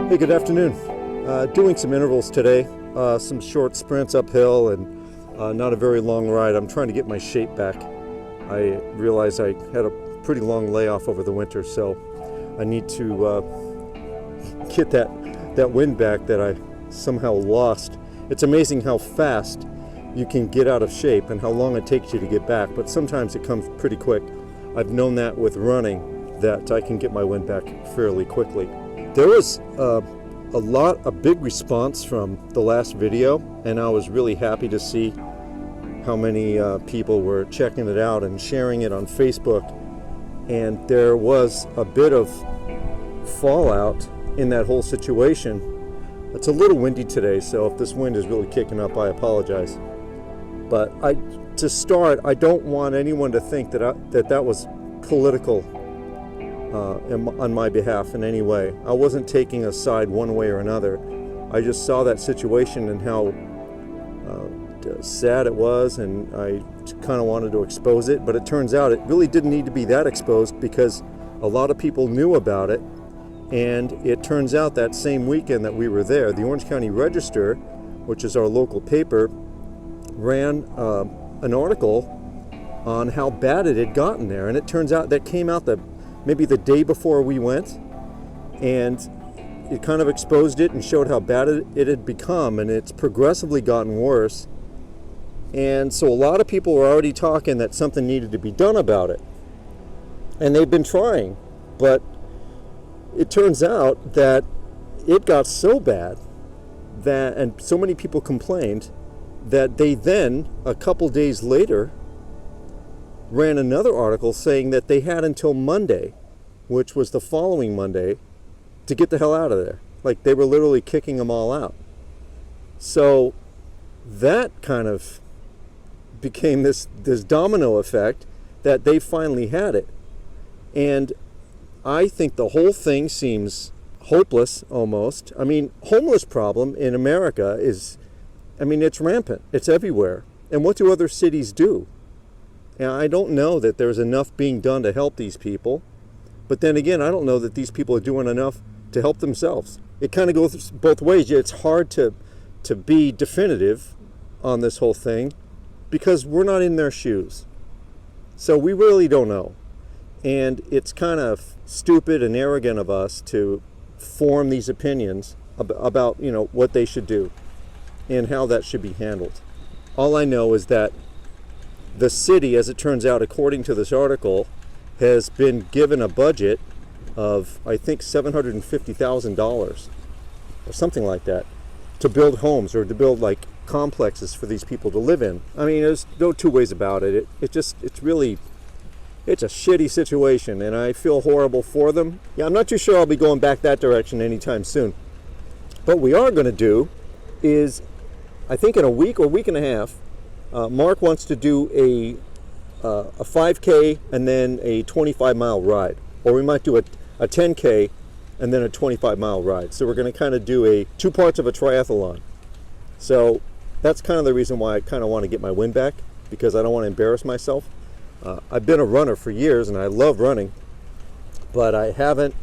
Hey, good afternoon. Doing some intervals today, some short sprints uphill and not a very long ride. I'm trying to get my shape back. I realized I had a pretty long layoff over the winter, so I need to get that wind back that I somehow lost. It's amazing how fast you can get out of shape and how long it takes you to get back, but sometimes it comes pretty quick. I've known that with running, that I can get my wind back fairly quickly. There was a big response from the last video, and I was really happy to see how many people were checking it out and sharing it on Facebook. And there was a bit of fallout in that whole situation. It's a little windy today, so if this wind is really kicking up, I apologize. But to start, I don't want anyone to think that was political on my behalf in any way. I wasn't taking a side one way or another. I just saw that situation and how sad it was, and I kind of wanted to expose it, but it turns out it really didn't need to be that exposed because a lot of people knew about it. And it turns out that same weekend that we were there, the Orange County Register, which is our local paper, ran an article on how bad it had gotten there. And it turns out that came out maybe the day before we went, and it kind of exposed it and showed how bad it had become, and it's progressively gotten worse. And so a lot of people were already talking that something needed to be done about it. And they've been trying, but it turns out that it got so bad and so many people complained that they then, a couple days later, ran another article saying that they had until Monday, which was the following Monday, to get the hell out of there. Like, they were literally kicking them all out. So that kind of became this domino effect that they finally had it. And I think the whole thing seems hopeless almost. I mean, homeless problem in America it's rampant. It's everywhere. And what do other cities do? And I don't know that there's enough being done to help these people. But then again, I don't know that these people are doing enough to help themselves. It kind of goes both ways. It's hard to be definitive on this whole thing because we're not in their shoes. So we really don't know. And it's kind of stupid and arrogant of us to form these opinions about what they should do and how that should be handled. All I know is that the city, as it turns out, according to this article, has been given a budget of, I think, $750,000 or something like that to build homes or to build like complexes for these people to live in. I mean, there's no two ways about it. It's a shitty situation, and I feel horrible for them. Yeah, I'm not too sure I'll be going back that direction anytime soon. What we are going to do is, I think in a week or week and a half, Mark wants to do a 5K and then a 25-mile ride. Or we might do a 10K and then a 25-mile ride. So we're going to kind of do two parts of a triathlon. So that's kind of the reason why I kind of want to get my wind back, because I don't want to embarrass myself. I've been a runner for years and I love running, but I haven't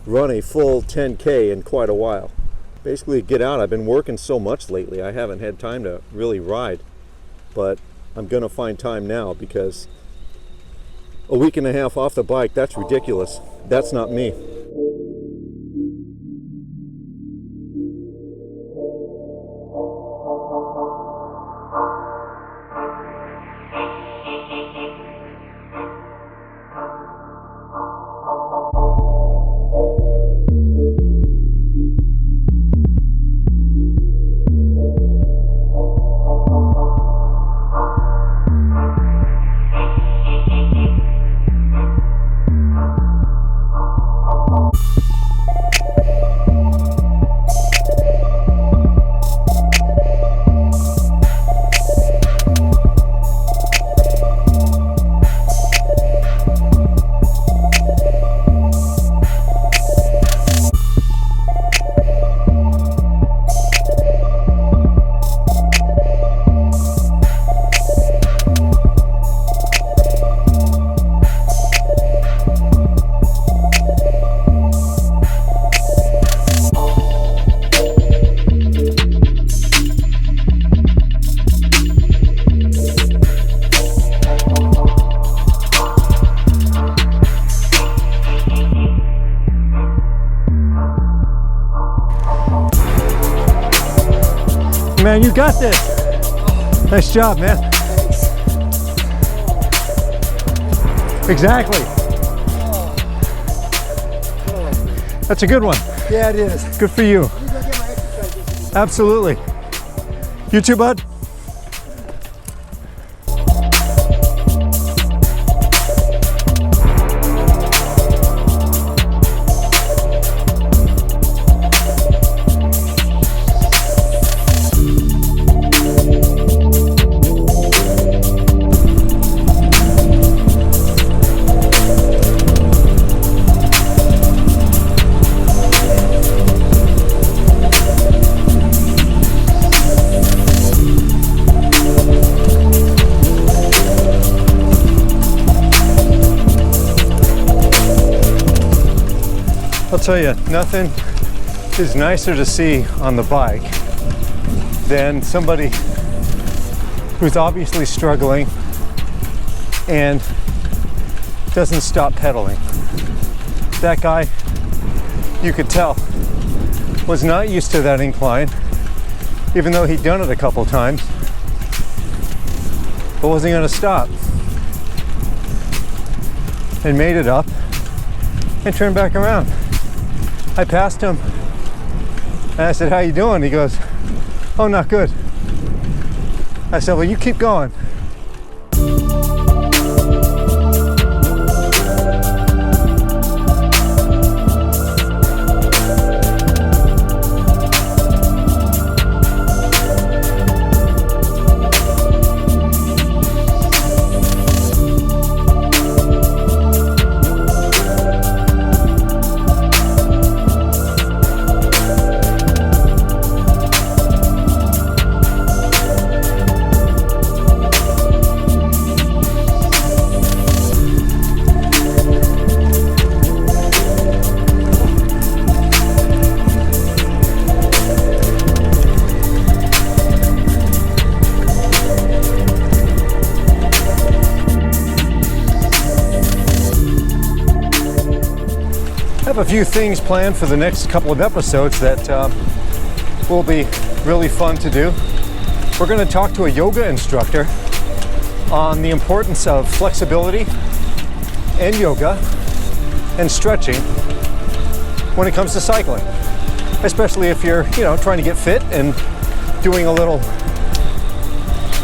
run a full 10K in quite a while. Basically, get out. I've been working so much lately, I haven't had time to really ride. But I'm going to find time now, because a week and a half off the bike, that's ridiculous. That's not me. Man, you got this. Nice job, man. Exactly. That's a good one. Yeah, it is. Good for you. Absolutely. You too, bud? I'll tell you, nothing is nicer to see on the bike than somebody who's obviously struggling and doesn't stop pedaling. That guy, you could tell, was not used to that incline, even though he'd done it a couple times, but wasn't going to stop, and made it up and turned back around. I passed him and I said, "How you doing?" He goes, "Oh, not good." I said, "Well, you keep going." I have a few things planned for the next couple of episodes that will be really fun to do. We're going to talk to a yoga instructor on the importance of flexibility and yoga and stretching when it comes to cycling, especially if you're, trying to get fit and doing a little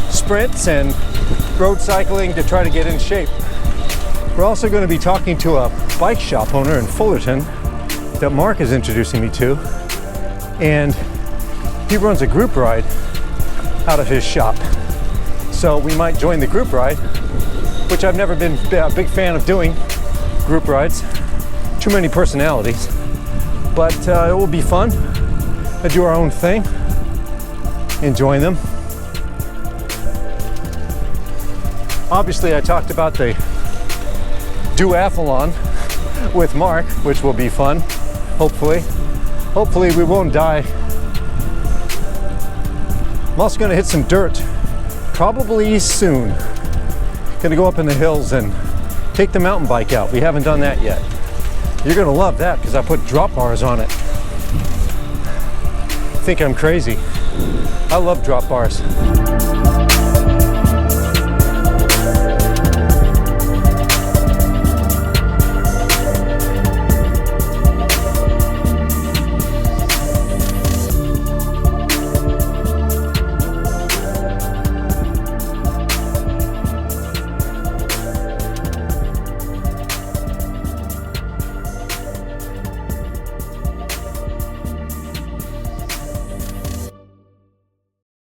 sprints and road cycling to try to get in shape. We're also going to be talking to a bike shop owner in Fullerton that Mark is introducing me to, and he runs a group ride out of his shop. So we might join the group ride, which I've never been a big fan of doing group rides. Too many personalities, but it will be fun. I do our own thing, enjoying them. Obviously, I talked about the duathlon with Mark, which will be fun. Hopefully we won't die. I'm also going to hit some dirt probably soon. Going to go up in the hills and take the mountain bike out. We haven't done that yet. You're going to love that because I put drop bars on it. Think I'm crazy. I love drop bars.